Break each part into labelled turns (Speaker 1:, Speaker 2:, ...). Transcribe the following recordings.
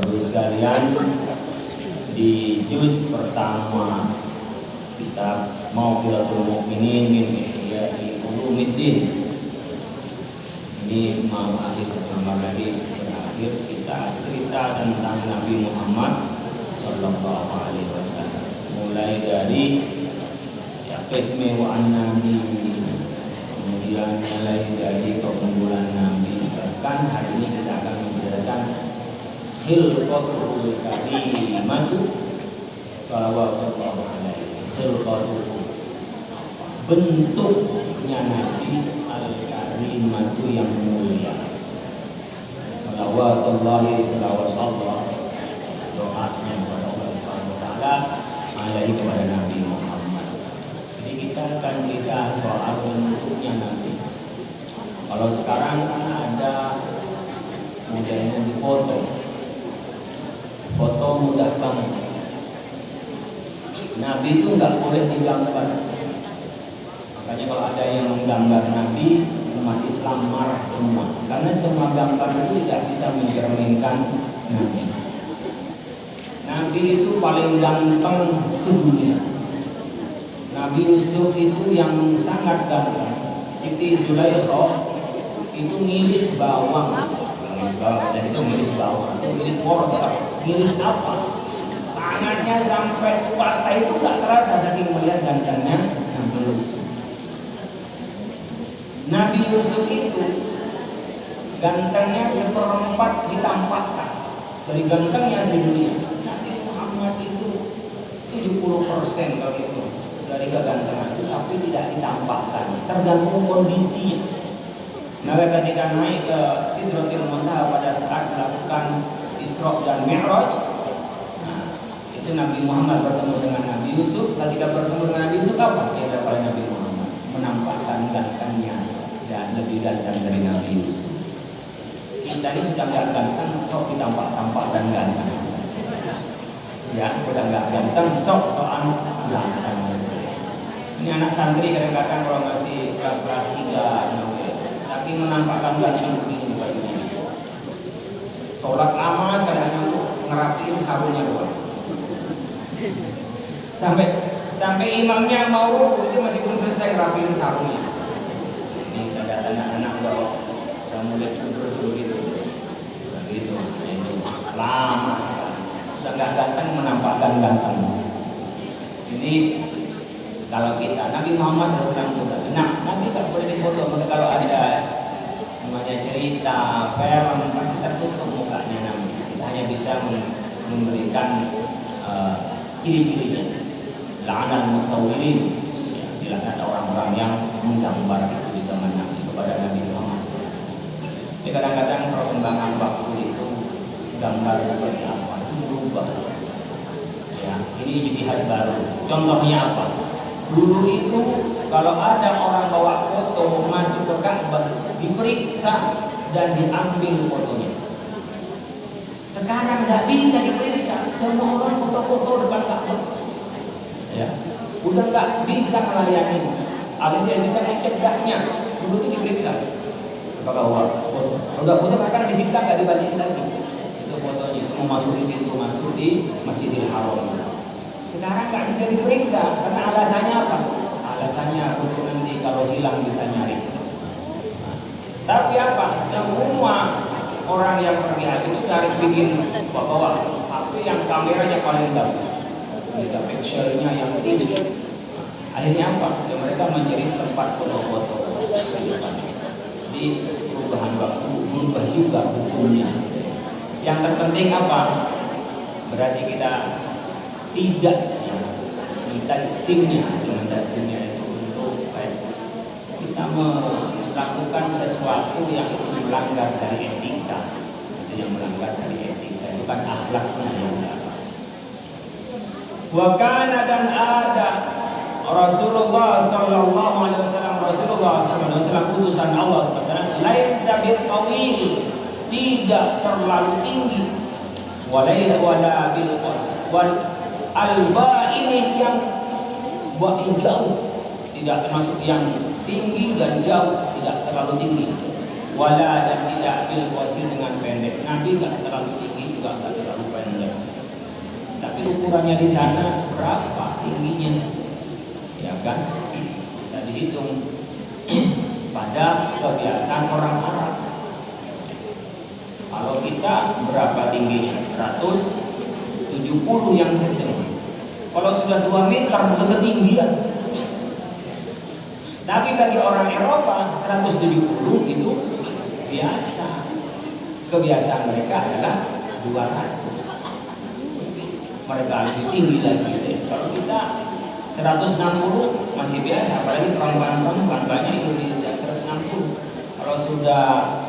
Speaker 1: Bapak Ibu sekalian, di juz pertama kitab Mauqilatul Mu'minin ya di Ulumuddin. Ini mau akhir lagi berakhir kita cerita tentang Nabi Muhammad Sallallahu Alaihi Wasallam. Mulai dari ya keistimewaan Nabi, kemudian mulai dari keunggulan Nabi. Bahkan hari ini kita akan membicarakan Hilqatul Karimatu Sallallahu Alaihi Hilqatul, bentuknya Nabi Al-Karimatu yang mulia. Salawatullahi salawat Allah, doanya kepada Allah Subhanahu wa taala alaihi kepada Nabi Muhammad. Jadi kita akan cerita soal bentuknya Nabi. Kalau sekarang kan ada modelnya di foto mudah banget. Nabi itu nggak boleh digambar. Makanya kalau ada yang menggambar Nabi, umat Islam marah semua. Karena semua gambar itu tidak bisa mencerminkan Nabi. Nabi itu paling ganteng sedunia. Nabi Yusuf itu yang sangat ganteng. Siti Zulaikha itu ngiris bawang. Dan itu ngiris bawang, ngiris wortel, ngiris apa? Tangannya sampai patah itu nggak terasa saking melihat gantengnya Nabi Yusuf. Nabi Yusuf itu gantengnya seperempat ditampakkan dari gantengnya sedunia. Nabi Muhammad itu 70% kalau itu dari kegantengan itu, tapi tidak ditampakkan, tergantung kondisinya. Nabi ketika naik ke Sidratil Muntaha pada saat melakukan Isra dan Mi'raj, nah, itu Nabi Muhammad bertemu dengan Nabi Yusuf. Ketika bertemu dengan Nabi Yusuf, apa yang dapat Nabi Muhammad? Menampakkan gantengnya dan lebih ganteng dari Nabi Yusuf. Kita ini sudah nggak ganteng, sok ditampak-tampak dan ganteng. Ya, sudah nggak ganteng, sok-sokan ganteng. Ini anak santri kadang-kadang kalau masih kelas 3, tapi menampakkan ganteng begini bajunya. Sholat lama kadang-kadang untuk ngerapiin sarungnya doang. Sampai imamnya mau rukuk itu masih belum selesai ngerapiin sarungnya. Ini ada anak-anak udah mulai cenderung begitu. Begitu, itu lama. Sudah nggak ganteng menampakkan ganteng. Ini kalau kita Nabi Muhammad SAW, nah Nabi tak boleh difoto. Maka kalau ada namanya cerita film pasti tertutup mukanya Nabi. Kita hanya bisa memberikan ciri-cirinya. La'anal musawwirin, ya, dilaknat orang-orang yang menggambar itu di zaman Nabi kepada Nabi Muhammad. Jadi kadang-kadang perkembangan waktu itu gambar seperti apa itu berubah. Ya, ini ijtihad baru. Contohnya apa? Dulu itu kalau ada orang bawa foto masuk ke Ka'bah diperiksa dan diambil fotonya. Sekarang nggak bisa diperiksa, semua orang foto-foto depan Ka'bah. Ya, udah nggak bisa melayani. Ada yang bisa mencegahnya. Dulu itu diperiksa. Apakah udah foto akan disita nggak dibalikin lagi? Itu fotonya itu memasuki pintu masuk di Masjidil Haram. Sekarang nggak bisa diperiksa karena alasannya apa? Alasannya untuk nanti kalau hilang bisa nyari. Nah, tapi apa? Semua orang yang pergi haji itu harus bikin bawa HP yang kameranya paling bagus, pixelnya yang tinggi. Nah, akhirnya apa? Ya, mereka menjadi tempat foto-foto. Di perubahan waktu berubah juga hukumnya. Yang terpenting apa? Berarti kita tidak minta SIM-nya, itu untuk kita melakukan sesuatu yang itu melanggar dari etika. Itu yang melanggar dari etika, itu kan akhlaknya yang melanggar. Wa kana dan ada Rasulullah sallallahu alaihi wasallam utusan Allah subhanahu wa ta'ala, laisa bil qawil, tidak terlalu tinggi, wala bil qas alba ini yang jauh, tidak termasuk yang tinggi dan jauh, tidak terlalu tinggi. Wala dan tidak pilkosil dengan pendek. Nabi nggak terlalu tinggi juga nggak terlalu pendek. Tapi ukurannya di sana berapa tingginya, ya kan? Bisa dihitung pada kebiasaan orang Arab. Kalau kita berapa tingginya? 170 yang sedang. Kalau sudah 2 meter itu ketinggian. Tapi bagi orang Eropa 170 itu biasa. Kebiasaan mereka adalah 200. Mereka lebih tinggi lagi. Kalau kita 160 masih biasa, apalagi perempuan-perempuan banyak Indonesia 160. Kalau sudah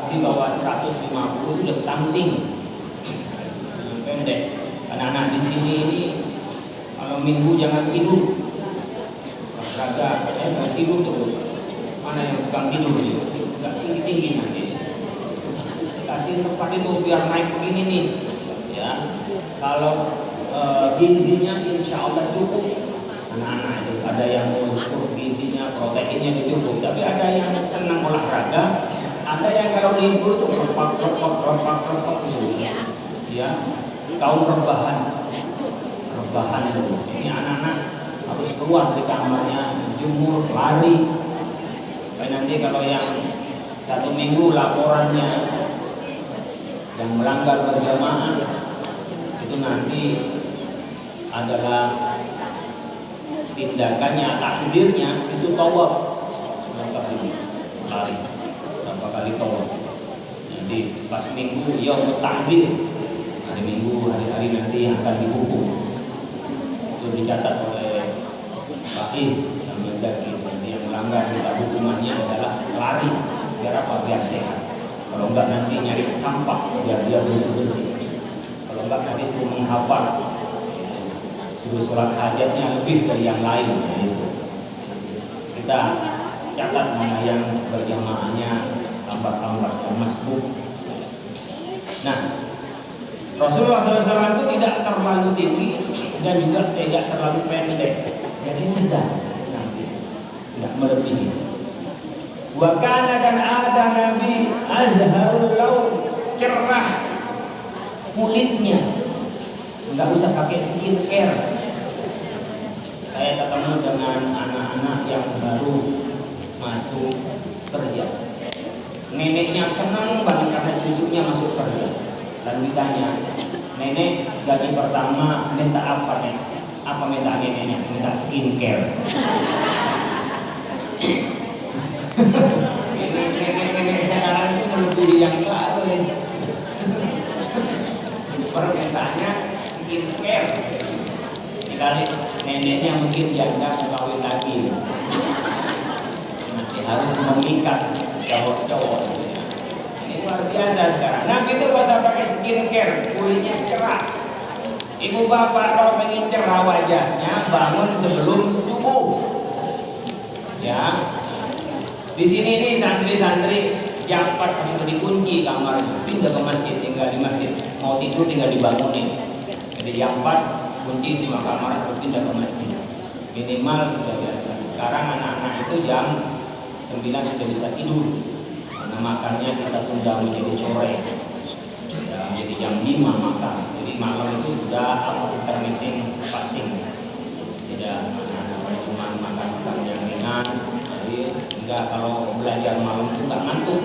Speaker 1: di bawah 150 itu sudah stunting, pendek. Anak-anak di sini ini kalau minggu jangan tidur, olahraga, jangan tidur terus. Mana yang tukang tidur itu? Nggak tinggi-tinggi nanti. Kasih tempat itu biar naik begini nih. Ya, kalau gizinya insya Allah cukup. Anak-anak itu ada yang mengukur gizinya, proteinnya itu cukup. Tapi ada yang senang olahraga, ada yang kalau libur itu repak gitu. Ya, kaum rebahan itu. Ini anak-anak harus keluar dari kamarnya, jemur, lari. Supaya nanti kalau yang 1 minggu laporannya yang melanggar berjamaah itu nanti adalah tindakannya, takzirnya itu tawaf berapa kali tawaf. Jadi pas minggu yaum takzir, hari minggu, hari-hari nanti yang akan dihukum itu dicatat oleh Pak Is yang menjadi. Nanti yang melanggar kita hukumannya adalah lari, biar apa? Biar sehat. Kalau enggak nanti nyari sampah biar dia bersih-bersih. Kalau enggak nanti suruh menghafal, suruh sholat hajatnya lebih dari yang lain. Gitu. Kita catat mana yang berjamaahnya lambat-lambat dan masbuk. Nah, Rasulullah SAW itu tidak terlalu tinggi dan juga tidak terlalu pendek, jadi sedang, nanti tidak melebihi. Wa kana dan ada Nabi azharul laun, cerah kulitnya, nggak usah pakai skincare. Saya ketemu dengan anak-anak yang baru masuk kerja. Neneknya senang banget karena cucunya masuk kerja. Dan ditanya, nenek gaji pertama minta apa nih? Apa minta neneknya? Minta skincare. Nenek sekarang itu melebihi yang baru. Permintaannya skincare. Dikali neneknya mungkin janda mau kawin lagi, masih harus mengikat cowok-cowok. Ini luar biasa sekarang. Nah kita gak usah pakai skincare, kulitnya cerah. Ibu bapak kalau pengen cerah wajahnya bangun sebelum subuh. Ya, di sini nih santri-santri yang 4 sudah dikunci kamarnya, pindah ke masjid, tinggal di masjid. Mau tidur tinggal dibangunin. Jadi yang 4 kunci semua kamar, pindah ke masjid. Minimal sudah biasa. Sekarang anak-anak itu jam 9 sudah bisa tidur. Karena makannya kita tunda menjadi sore. Ya, jadi jam 5 makan. Jadi malam itu sudah intermittent fasting. Tidak anak-anak cuma makan yang ringan. Jadi enggak, kalau belajar malam itu enggak ngantuk.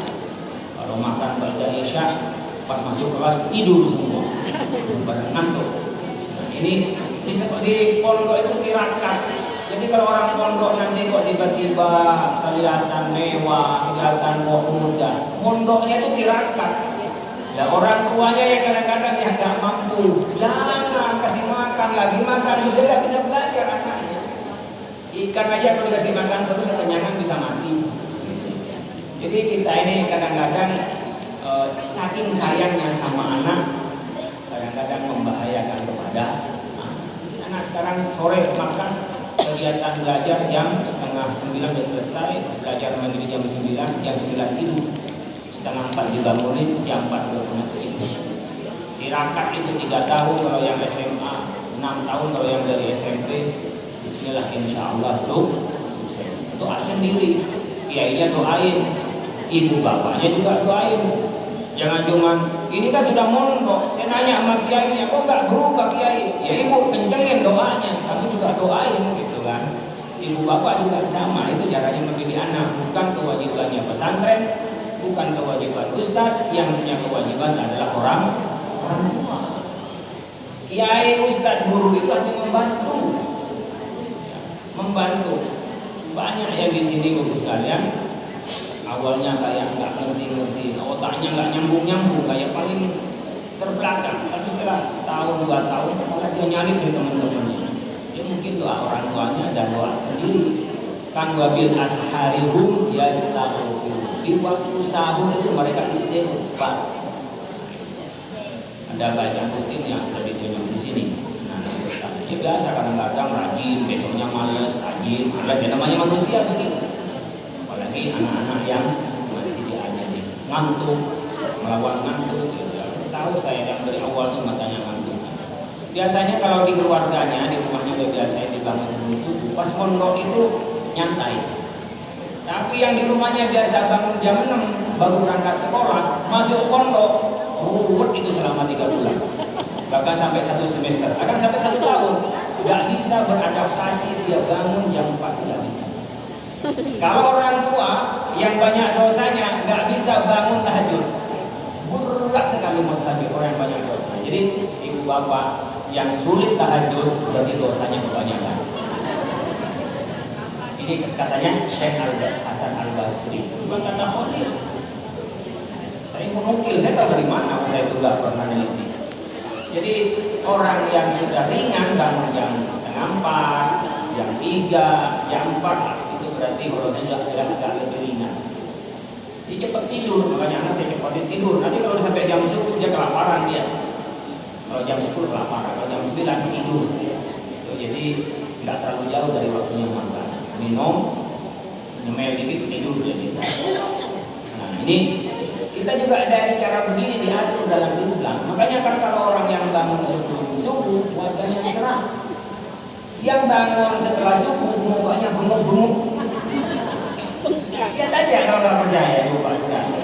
Speaker 1: Kalau makan baca isya pas masuk kelas tidur semua. Pada ngantuk. Ini seperti pondok itu tirakat. Jadi kalau orang pondok nanti kok tiba-tiba kelihatan mewah, kelihatan muda, pondoknya itu tirakat. Ya orang tuanya yang kadang-kadang yang nggak mampu, jangan kasih makan lagi, makan sudah nggak bisa belajar anaknya. Ikan aja kalau dikasih makan terus kekenyangan bisa mati. Jadi kita ini kadang-kadang saking sayangnya sama anak, kadang-kadang membahayakan kepada anak. Sekarang sore makan, kegiatan belajar jam 8:30 sudah selesai, belajar maghrib jam 9, jam 9 tidur, 3:30 dibangunin, jam 4 udah masih tidur. Tirakat itu 3 tahun kalau yang SMA, 6 tahun kalau yang dari SMP. Bismillah insyaallah sukses. Doa sendiri, kiainya doain, ibu bapaknya juga doain. Jangan cuma ini kan sudah mondok, saya nanya sama kiainya, kok nggak berubah kiai? Ya ibu kencengin doanya, kamu juga doain gitu kan. Ibu bapak juga sama, itu caranya mendidik anak, bukan kewajibannya pesantren, bukan kewajiban ustadz, yang punya kewajiban adalah orang tua. Kiai, ustadz, guru itu hanya membantu, ya, membantu. Banyak yang di sini guru sekalian. Awalnya kayak nggak ngerti-ngerti, otaknya nggak nyambung-nyambung, kayak paling terbelakang. Tapi setelah setahun 2 tahun, malah dia nyari dari teman-temannya. Dia mungkin doa orang tuanya dan doa sendiri. Kan wabil asharihum ya istaghfiru. Di waktu sahur itu mereka istighfar. Ada baca rutin yang sudah ditunjuk di sini. Nah, ya biasa kadang-kadang rajin, besoknya malas, rajin, malas. Ya namanya manusia begitu. Apalagi anak-anak yang masih diajari ngantuk, melawan ngantuk, ya. Tahu saya yang dari awal tuh matanya ngantuk. Biasanya kalau di keluarganya, di rumahnya biasanya dibangun sebelum subuh. Pas mondok itu nyantai. Tapi yang di rumahnya biasa bangun jam 6 baru berangkat sekolah, masuk pondok, ruwet itu selama 3 bulan. Bahkan sampai 1 semester, kadang sampai 1 tahun, nggak bisa beradaptasi, dia bangun jam 4 nggak bisa. Kalau orang tua yang banyak dosanya nggak bisa bangun tahajud, berat sekali mau tahajud orang yang banyak dosa. Jadi ibu bapak yang sulit tahajud berarti dosanya kebanyakan. Ini katanya Syekh Hasan Al-Basri, bukan kata Khalil. Saya menukil, saya tahu dari mana, saya juga pernah neliti. Jadi orang yang sudah ringan bangun jam 3:30, jam 3, jam 4 berarti kalau saya agak lebih ringan. Dia cepat tidur, makanya anak saya cepat tidur. Nanti kalau sampai jam 10 dia kelaparan dia. Kalau jam 10 kelaparan, kalau jam 9 tidur. Jadi nggak terlalu jauh dari waktunya makan. Minum, nyemil dikit tidur dia bisa. Nah ini kita juga dari cara begini diatur dalam Islam. Makanya kan kalau orang yang bangun sebelum subuh wajahnya cerah. Yang bangun setelah subuh mukanya bengok-bengok. Lihat aja kalau nggak percaya, lupa sekali.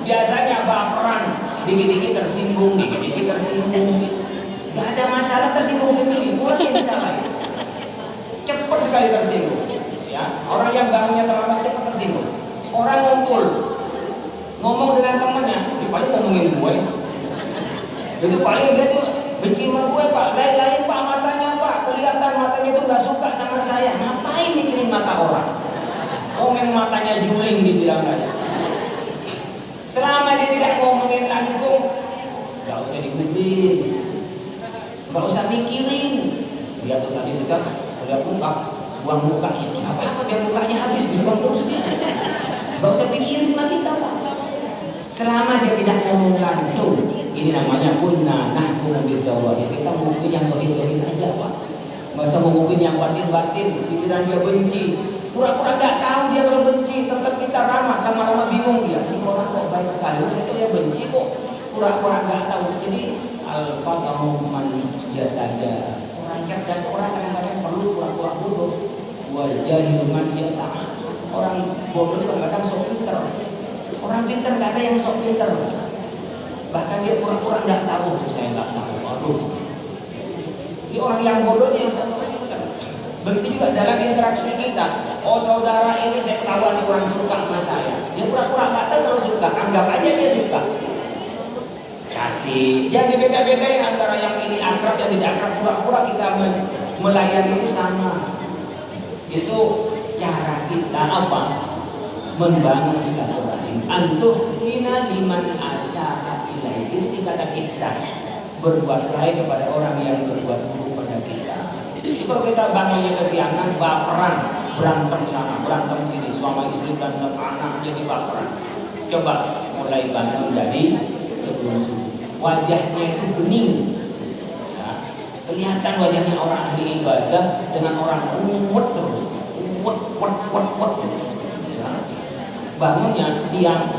Speaker 1: Biasanya baperan, dikit-dikit tersinggung, dikit-dikit tersinggung. Gak ada masalah tersinggung sendiri, buat yang disalahin. Cepat sekali tersinggung. Ya, orang yang bangunnya terlambat cepat tersinggung. Orang ngumpul, ngomong dengan temannya, dia paling ngomongin gue. Jadi paling dia tuh benci sama gue pak, lain-lain pak matanya pak, kelihatan matanya tuh nggak suka sama saya. Ngapain mikirin mata orang? Komen matanya juling dibilang aja. Selama dia tidak ngomongin langsung, nggak usah digubris, nggak usah mikirin. Dia tuh tadi besar, udah buka, buang mukanya. Apa-apa biar mukanya habis, dibuang terus dia. Nggak usah pikirin lagi kita pak. Selama dia tidak ngomong langsung, ini namanya kunna nahkumu bidawahir. Kita ngomongin yang batin-batin aja pak. Nggak usah ngomongin yang batin-batin, pikiran dia benci. Pura-pura gak tahu dia kalau benci, tetap kita ramah, lama-lama bingung dia. Ini orang kok baik sekali, saya tuh dia benci kok. Pura-pura gak tahu. Jadi al-fatahu man yataja. Orang cerdas, orang kadang-kadang perlu pura-pura bodoh. Wajahil man yata'a. Orang bodoh itu kadang-kadang sok pinter. Orang pinter gak ada yang sok pinter. Bahkan dia pura-pura gak tahu. Saya gak tahu. Waduh. Ini orang yang bodoh dia sok pinter. Begitu juga dalam interaksi kita. Oh saudara ini saya ketahuan dia kurang suka sama saya. Dia pura-pura nggak tahu kalau suka, anggap aja dia suka. Kasih. Yang dibeda-bedain antara yang ini akrab yang tidak akrab, pura-pura kita melayani itu sama. Itu cara kita apa? Membangun silaturahim. Antuh sina liman asa ilai. Itu tingkatan ihsan. Berbuat baik kepada orang yang berbuat buruk pada kita. Jadi kalau kita bangunnya kesiangan, baperan, berantem sana, berantem sini, suami istri berantem, anak jadi baperan. Coba mulai bangun dari sebelum subuh. Wajahnya itu bening. Ya. Kelihatan wajahnya orang ahli ibadah dengan orang ruwet terus, ruwet. Ya. Bangunnya siang,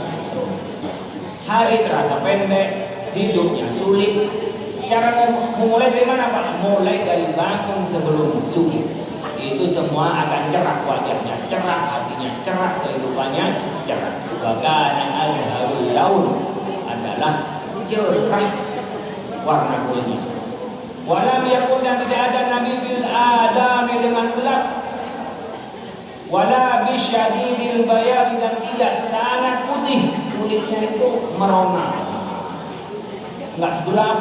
Speaker 1: hari terasa pendek, hidupnya sulit. Cara memulai dari mana Pak? Mulai dari bangun sebelum subuh. Itu semua akan cerah wajahnya, cerah hatinya, cerah kehidupannya, cerah. Bahkan azharul laun, ada adalah cerah warna kulitnya. Walam yakun, dan tidak ada Nabi bil adami dengan gelap, wala bisyadidil bayad, dan tidak sangat putih, kulitnya itu merona, enggak gelap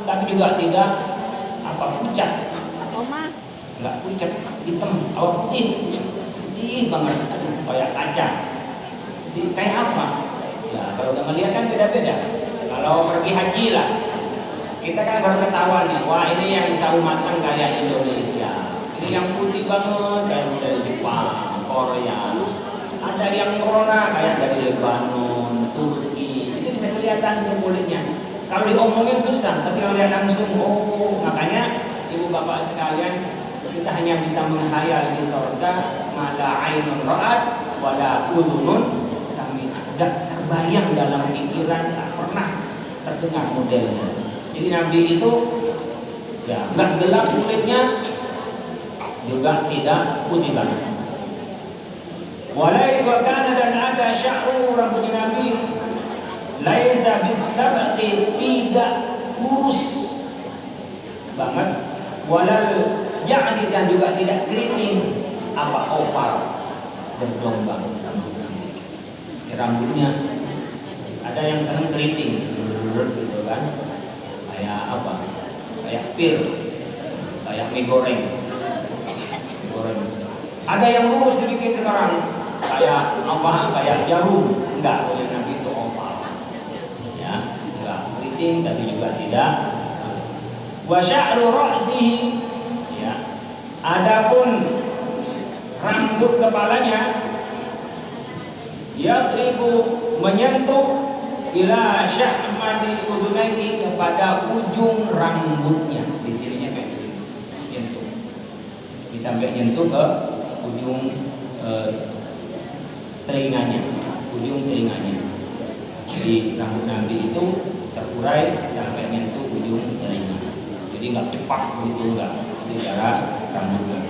Speaker 1: tapi juga tidak pucat, enggak pucat, hitam, putih banget, kayak kaca. Kayak apa? Ya, kalau udah melihat kan beda-beda. Kalau pergi haji lah, kita kan baru ketahuan nih, wah ini yang saumatan kayak Indonesia, ini yang putih banget dari Jepang, Korea, ada yang corona kayak dari Lebanon, Turki, itu bisa kelihatan di kulitnya. Kalau diomongin susah, tapi kalau lihat langsung, makanya ibu bapak sekalian, kita hanya bisa menghayal di surga, mala ainun ra'at wala udhunun sami'at, tidak terbayang dalam pikiran, tak pernah terdengar modelnya. Jadi Nabi itu ya nggak gelap kulitnya, juga tidak putih banget. Walai wa kana, dan ada sya'ru rambutnya Nabi, laisa bisabati, tidak lurus banget, walal ya'ni, dan juga tidak keriting oval dan gelombang rambutnya. Ada yang senang keriting gitu kan, kayak pir, kayak mie goreng. Ada yang lurus dibikin sekarang kayak jarum. Enggak, yang Nabi itu oval ya, enggak keriting tapi juga tidak. Wa sya'ru ra'sihi, ya, adapun rambut kepalanya, yadribu, menyentuh, ila syahmati udunaihi, kepada ujung rambutnya. Di sininya kayak gini, nyentuh, sampai nyentuh ke ujung telinganya, Jadi rambut Nabi itu terurai sampai nyentuh ujung telinga. Jadi nggak cepat begitu, nggak. Itu cara rambutnya.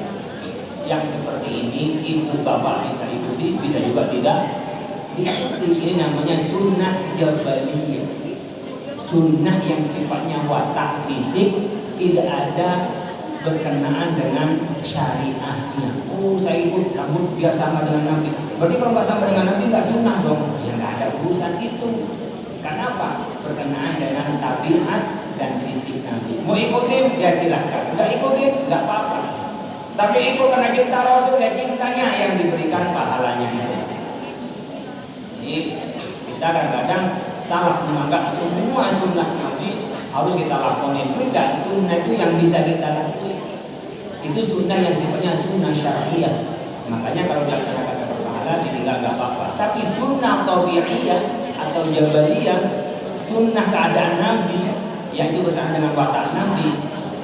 Speaker 1: Yang seperti ini ibu bapak bisa ikuti, bisa juga tidak diikuti. Ini namanya sunnah jabaliyah, sunnah yang sifatnya watak fisik, tidak ada berkenaan dengan syariatnya. Saya ikut rambut biar sama dengan Nabi. Berarti kalau nggak sama dengan Nabi nggak sunnah dong? Ya nggak ada urusan itu. Kenapa? Berkenaan dengan tabiat dan fisik Nabi. Mau ikutin ya silahkan, nggak ikutin nggak apa-apa. Tapi ikut karena cinta Rasul, ya cintanya yang diberikan pahalanya itu. Ini kita kadang-kadang salah menganggap semua sunnah Nabi harus kita lakukan. Tidak, sunnah itu yang bisa kita lakukan. Itu sunnah yang sifatnya sunnah syariah. Makanya kalau dilaksanakan dapat pahala, jadi nggak apa-apa. Tapi sunnah tabi'iyah atau jabaliyah, sunnah keadaan Nabi, yang itu bersama dengan watak Nabi,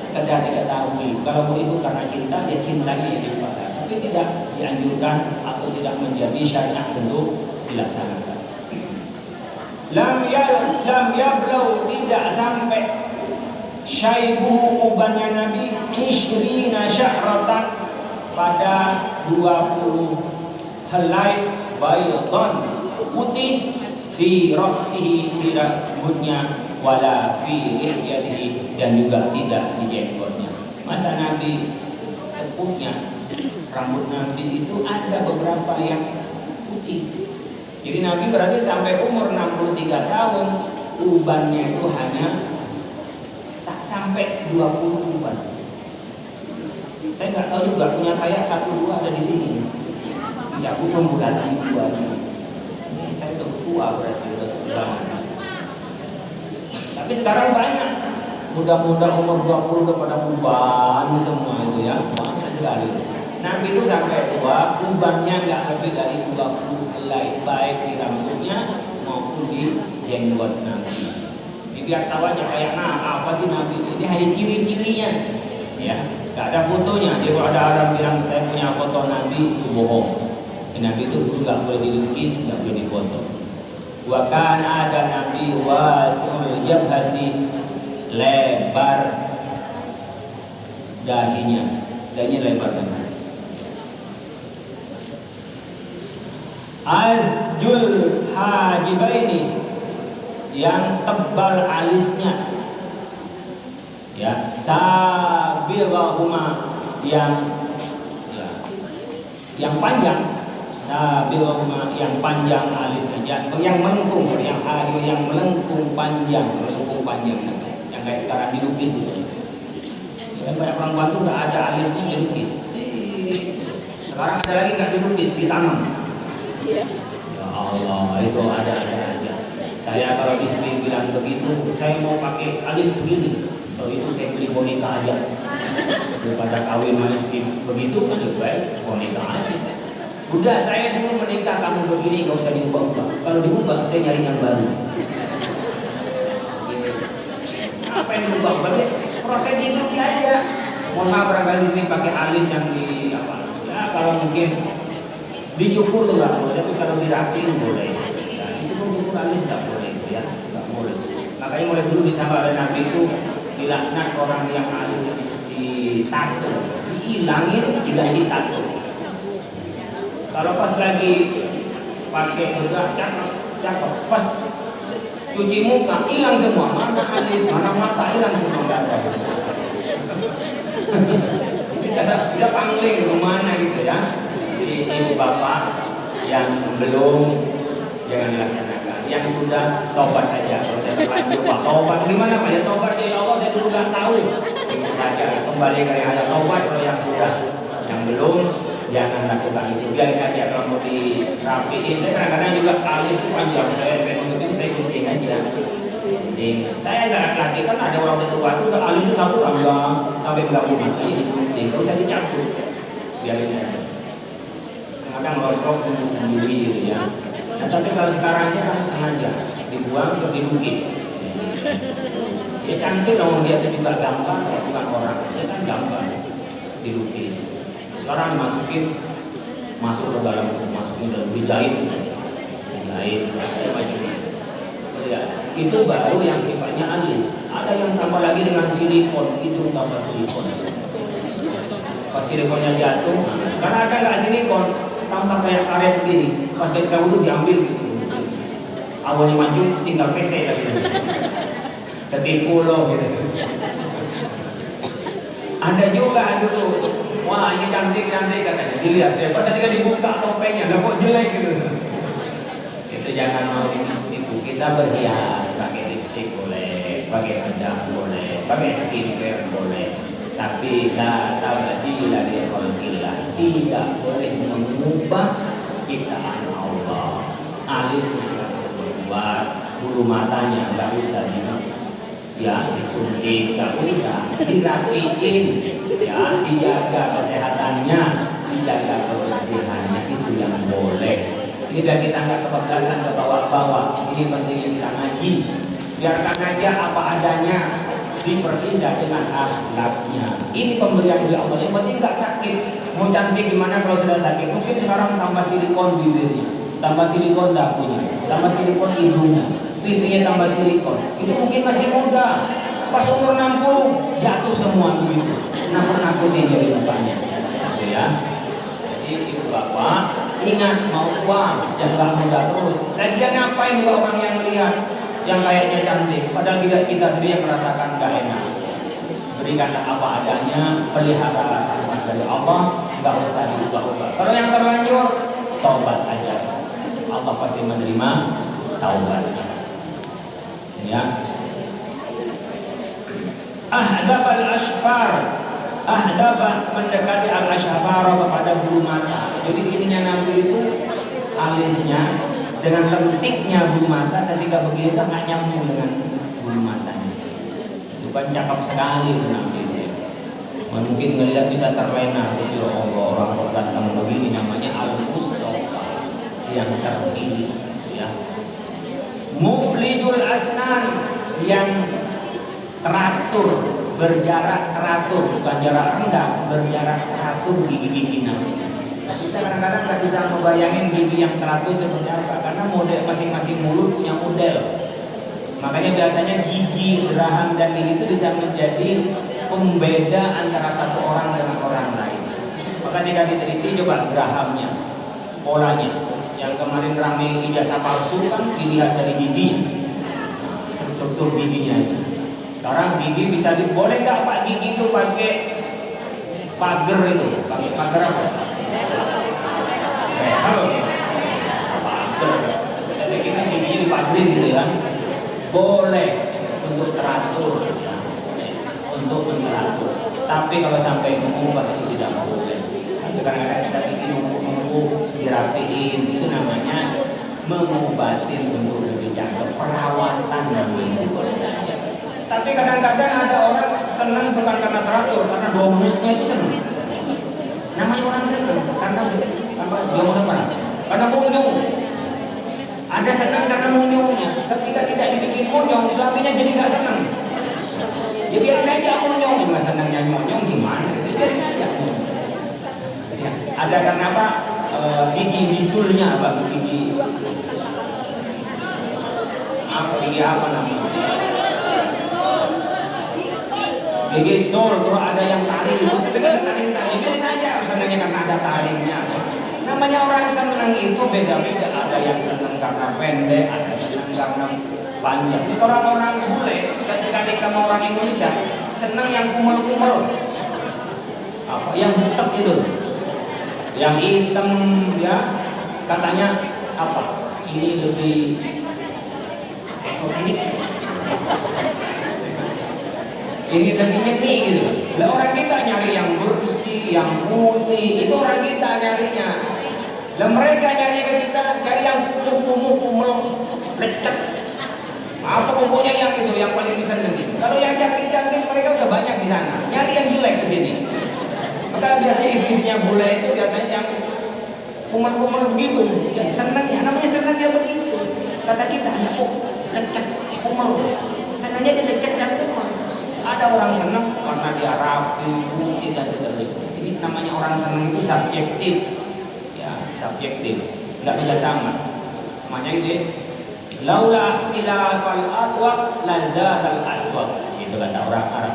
Speaker 1: sekedar diketahui. Kalau mau itu karena cinta, ya cintanya yang dipakai. Tapi tidak dianjurkan atau tidak menjadi syariat untuk dilaksanakan. Lam yablau, tidak sampai syaibu ubannya Nabi ishrina syahratan, pada 20 helai baydon putih, fi ra'sihi, fi rambutnya, wala fi lihyatihi, dan juga tidak di jenggotnya. Masa Nabi sepuhnya, rambut Nabi itu ada beberapa yang putih. Jadi Nabi berarti sampai umur 63 tahun ubannya itu hanya tak sampai 20 uban. Saya nggak tahu juga, punya saya 1-2 ada di sini. Ya, aku belum datang ubannya. Ini saya udah tua berarti, udah tua. Tapi sekarang banyak. Mudah-mudah umur 20 kepada uban semua itu ya, banyak sekali. Nabi itu sampai tua, ubannya nggak lebih dari 20 helai, baik di rambutnya maupun di jenggot Nabi. Ini biar tahu aja kayak apa sih Nabi ini, hanya ciri-cirinya, ya. Nggak ada fotonya. Jadi kalau ada orang bilang saya punya foto Nabi, itu bohong. Nabi itu nggak boleh dilukis, nggak boleh difoto. Bahkan ada Nabi wasul jabhati, lebar dahinya lebar banget. Azjul hajibaini, yang tebal alisnya, ya, sabirahuma yang yang panjang, sabirahuma yang panjang alisnya, yang melengkung, yang melengkung panjang, yang kayak sekarang dilukis itu. Dan banyak perempuan tuh nggak ada alisnya dilukis. Sekarang ada lagi nggak dilukis, ditanam. Ya Allah, itu ada aja. Saya kalau istri bilang begitu, saya mau pakai alis begini. Kalau itu saya beli boneka aja. Daripada kawin manis begitu kan lebih baik boneka aja. Udah, saya dulu menikah kamu begini, nggak usah diubah-ubah. Kalau diubah, saya nyari yang baru. Apa yang diubah-ubah? Proses itu saja. Mohon maaf barangkali di sini pakai alis yang di apa? Ya kalau mungkin dicukur tuh nggak boleh, tapi kalau dirapiin boleh. Nah, itu pun cukur alis nggak boleh, ya, nggak boleh. Makanya mulai dulu disambah oleh Nabi itu dilaknat orang yang alisnya ditato, dihilangin, tidak ditato. Kalau pas lagi pakai juga cakep, pas cuci muka hilang semua, mana alis, mana mata hilang semua, nggak ada. Bisa pangling kemana gitu ya. Jadi ibu bapak yang belum jangan dilaksanakan, yang sudah tobat aja. Kalau saya terlanjur pak tobat gimana pak? Ya tobat ya Allah, saya dulu nggak tahu. Itu saja, kembali ke yang ada tobat. Kalau yang sudah, yang belum jangan lakukan itu, biarin aja. Kalau mau dirapiin, saya kadang-kadang juga alis panjang, saya pengen saya kucing aja. Jadi saya nggak laki kan ada orang tua itu alis itu satu panjang sampai belakang mata ini, nggak usah dicabut, biarin aja. Kadang rontok sendiri gitu ya. Nah, tapi kalau sekarang kan sengaja dibuang untuk dilukis. Ya cantik dong, dia itu juga gampang, bukan orang, dia kan gampang dilukis. Sekarang dimasukin, masuk ke dalam, masukin dalam dijahit, ya, itu baru yang sifatnya alis. Ada yang tambah lagi dengan silikon, itu tambah silikon. Pas silikonnya jatuh, karena ada nggak silikon, tambah kayak karet begini. Pas ketika itu diambil gitu. Awalnya maju, tinggal pesek lagi. Ketipu loh gitu. Ada juga dulu. Wah ini cantik katanya, dilihat ya. Pas ketika dibuka topengnya, lah kok jelek gitu. Itu jangan mau itu. Kita berhias, pakai lipstick boleh, pakai bedak boleh, pakai skincare boleh. Tapi la tabdila li khalqillah, tidak boleh mengubah ciptaan Allah. Alisnya nggak bisa berubah, bulu matanya nggak bisa disuntik, nggak bisa dirapiin, ya dijaga kesehatannya, dijaga kebersihannya, itu yang boleh. Ini dan kita nggak kebablasan ke bawah-bawah. Ini pentingnya kita ngaji. Biarkan aja apa adanya, diperindah dengan akhlaknya. Ini pemberian dari Allah. Yang penting nggak sakit. Mau cantik gimana kalau sudah sakit? Mungkin sekarang tambah silikon bibirnya, tambah silikon dagunya, tambah silikon hidungnya, pipinya tambah silikon. Itu mungkin masih muda. Pas umur 60 jatuh semua begitu. Nakut-nakutin jadi mukanya. Gitu ya. Jadi ibu bapak ingat, mau uang jangan muda terus. Lagian ngapain juga orang yang melihat yang kayaknya cantik, padahal tidak kita sendiri yang merasakan gak enak. Berikanlah apa adanya, pelihara rahmat dari Allah, nggak usah diubah-ubah. Kalau yang terlanjur, taubat aja. Allah pasti menerima taubatnya. Ya. Ahdab al-ashfar, ahdab mendekati al-ashfar kepada bulu mata. Jadi ininya Nabi itu alisnya dengan lentiknya bulu mata, ketika begitu nggak nyambung dengan bulu matanya. Itu kan cakep sekali itu Nabi. Mungkin ngelihat bisa terlena. Ya Allah, orang kok datang begini, namanya al-Mustafa yang terpilih. Ya. Muflidul asnan, yang teratur, berjarak teratur, bukan jarak rendah, berjarak teratur gigi-gigi Nabi. Kita kadang-kadang nggak bisa membayangin gigi yang teratur seperti apa, karena model masing-masing mulut punya model. Makanya biasanya gigi, geraham dan gigi itu bisa menjadi pembeda antara satu orang dengan orang lain. Maka ketika diteliti coba gerahamnya, polanya. Yang kemarin ramai ijazah palsu kan dilihat dari gigi. struktur giginya itu. Sekarang gigi bisa boleh nggak Pak gigi itu pakai pagar itu? Pakai pagar apa? Halo. Pagar. Jadi kita giginya dipagerin gitu ya. Boleh untuk teratur, untuk teratur. Tapi kalau sampai mengubah itu tidak boleh. Kadang-kadang kita bikin numpuk-numpuk, dirapiin, itu namanya mengobatin untuk lebih cakep, perawatan namanya. Tapi kadang-kadang ada orang senang bukan karena teratur, karena domusnya itu senang. Namanya orang senang karena apa? Domus apa? Karena kunjung. Ada senang karena kunjungnya. Ketika tidak dibikin kunjung, suaminya jadi nggak senang. Ya biarin aja kunjung, nggak senangnya kunjung gimana? Biarin aja. Ya, ada karena apa? Gigi bisulnya apa? Gigi apa namanya? Gigi sol, kalau ada yang tarik, tarik, biarin aja. Senangnya karena ada tariknya. Namanya orang senang itu beda-beda. Ada yang senang karena pendek, ada yang senang karena panjang. Orang-orang bule, ketika nikah sama orang Indonesia, senang yang kumel-kumel. Apa? Yang hitam itu. Yang hitam ya, katanya apa? Ini lebih ini lebih nyeni gitu. Lah orang kita nyari yang bersih, yang putih, itu orang kita nyarinya. Lah mereka nyari ke kita cari yang kumuh-kumuh, kumel, lecek. Apa pokoknya yang itu yang paling bisa nengi. Kalau yang cantik-cantik mereka udah banyak di sana. Nyari yang jelek ke sini. Maka biasanya istri-istrinya bule itu biasanya yang kumel-kumel begitu. Ya, senangnya, namanya senangnya begitu. Kata kita, oh, lecek, kumel. Senangnya dia lecek dan kumel. Ada orang senang karena dia rapi, putih dan seterusnya. Ini namanya orang senang itu subjektif, ya subjektif, nggak bisa sama. Makanya ini, laula ikhtilafal atwaq lazal aswaq. Itu kata orang Arab.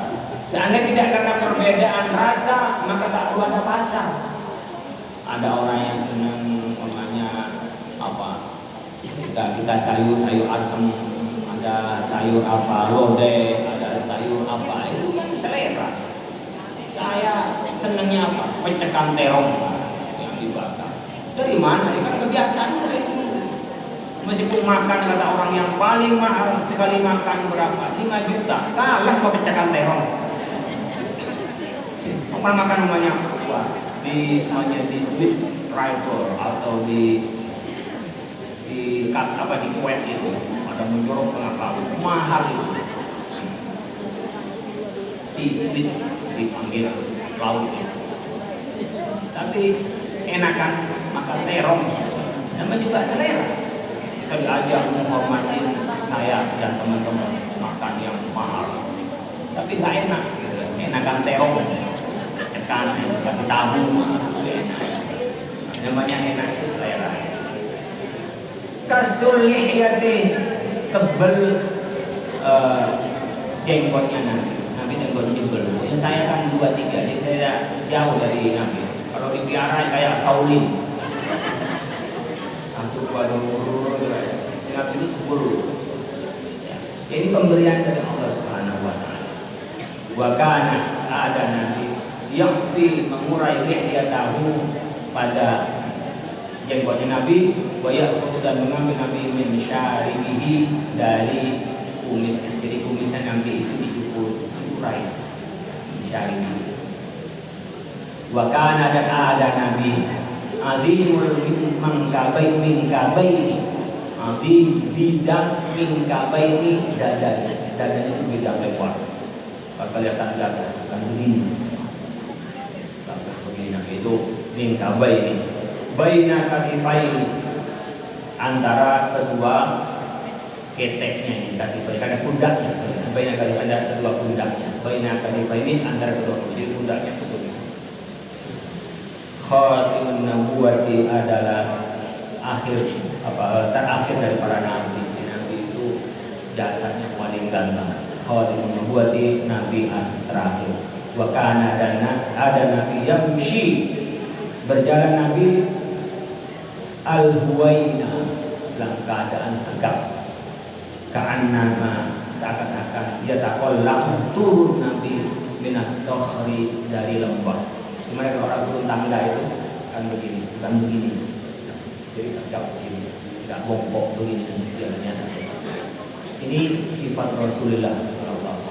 Speaker 1: Seandainya tidak karena perbedaan rasa, maka tak perlu ada pasar. Ada orang yang senang namanya apa? Kita sayur asam, ada sayur apa lodeh, ada sayur apa itu yang selera. Saya senangnya apa? Pecekan terong yang dibakar. Dari mana? Karena kebiasaan mereka. Meskipun makan kata orang yang paling mahal sekali makan berapa? 5 juta. Kalah kok pecekan terong. Makan namanya di sweet trifle atau di kuet itu ada menjorok tengah laut mahal itu si sweet dipanggil laut itu. Tapi enakan makan terong namanya juga selera. Kita diajak menghormati saya dan teman-teman makan yang mahal tapi nggak enak gitu. Enakan terong cekan kasih tahu enak. Namanya enak itu selera. Kasul lihyati tebel jenggotnya Nabi jenggot tebel. Ya saya kan 2-3, jadi saya jauh dari Nabi. Kalau dipiara kayak Saulin. Aku pada umur Nabi itu tebel. Ya. Jadi pemberian dari Allah Subhanahu wa taala. Wa kana ada Nabi yang mengurai dia tahu pada jenggotnya Nabi, wayah dan mengambil Nabi min syaribihi dari kumis. Jadi kumisnya Nabi itu dicukur, diurai. Syaribihi. Wa kana dan ada Nabi azimul mingkabaini. Azim bidang mingkabaini dadanya itu bidang lebar. Kalau kelihatan dada bukan begini. Begini Nabi itu mingkabaini. Baina katifaini antara kedua keteknya ini katifaini ada pundaknya. Baina katifaini ada kedua pundaknya. Baina katifaini antara kedua pundaknya betul. Khatimun nubuwati adalah terakhir dari para nabi. Nabi itu jasanya paling ganteng. Khatimun nubuwati nabi terakhir. Wa kana dan ada nabi yamshi berjalan Nabi al-huwaina dalam keadaan tegap. Ka'annama seakan-akan dia takollam turun Nabi minas sokhri dari lembah. Gimana kalau orang turun tangga itu kan begini, bukan begini. Jadi tegak begini, tidak bongkok begini jalannya. Ini sifat Rasulullah SAW.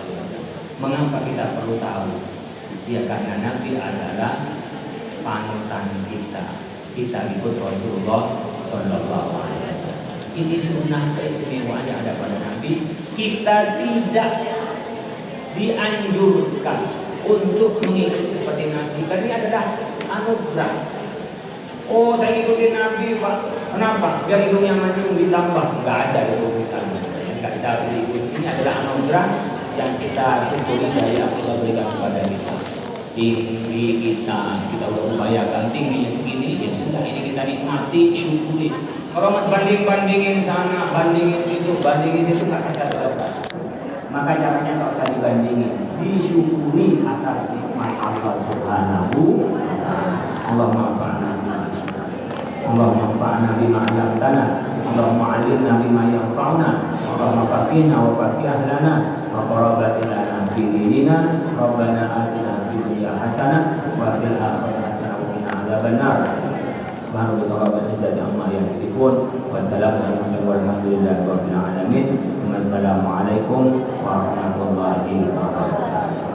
Speaker 1: Mengapa kita perlu tahu? Ya karena Nabi adalah panutan kita. Kita ikut Rasulullah SAW. Ini sunnah keistimewaan yang ada pada Nabi. Kita tidak dianjurkan untuk mengikuti seperti Nabi. Karena ini adalah anugerah. Oh, saya ikutin Nabi, Pak. Kenapa? Biar hidungnya mancung ditambah. Enggak ada itu misalnya. Enggak kita ikut. Ini adalah anugerah yang kita syukuri dari Allah berikan kepada kita. Tinggi kita udah upayakan tingginya segini, ya sudah ini kita nikmati, syukuri. Kalau bandingin sana, bandingin itu, bandingin situ nggak sesuai. Maka caranya nggak usah dibandingin, disyukuri atas nikmat Allah Subhanahu. Allahumma anfa'na bima 'allamtana, Allahumma 'allimna bima yanfa'una, Allahumma faqihna wa faqih ahlana wa qarabat lana fi dinina, Rabbana atina fid dunya hasanah wa fil akhirati hasanah wa qina adzabannar. Subhanallahi rabbil izzati amma yasifun wa salamun alal mursalin walhamdulillahi rabbil alamin. Wassalamualaikum warahmatullahi wabarakatuh.